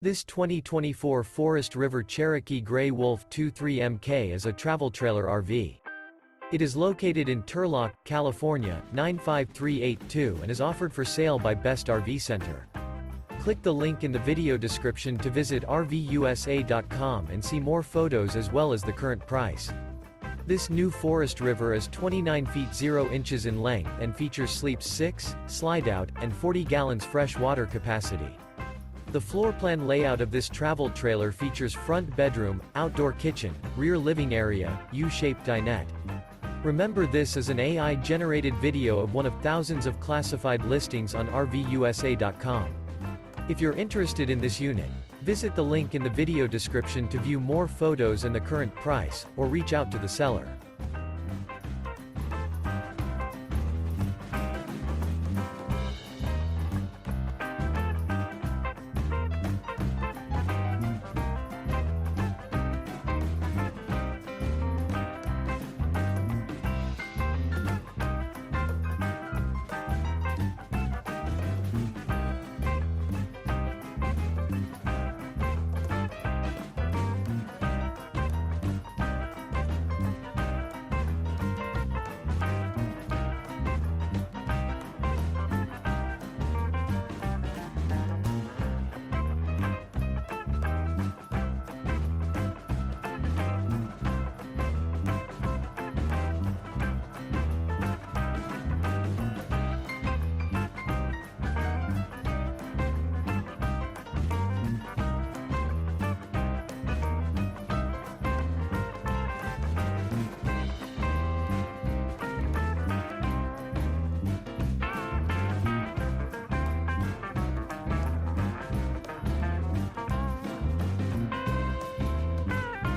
This 2024 Forest River Cherokee Gray Wolf 23MK is a travel trailer RV. It is located in Turlock, California, 95382 and is offered for sale by Best RV Center. Click the link in the video description to visit RVUSA.com and see more photos as well as the current price. This new Forest River is 29 feet 0 inches in length and features sleeps 6, slide-out, and 40 gallons fresh water capacity. The floor plan layout of this travel trailer features front bedroom, outdoor kitchen, rear living area, U-shaped dinette. Remember, this is an AI-generated video of one of thousands of classified listings on RVUSA.com. If you're interested in this unit, visit the link in the video description to view more photos and the current price, or reach out to the seller.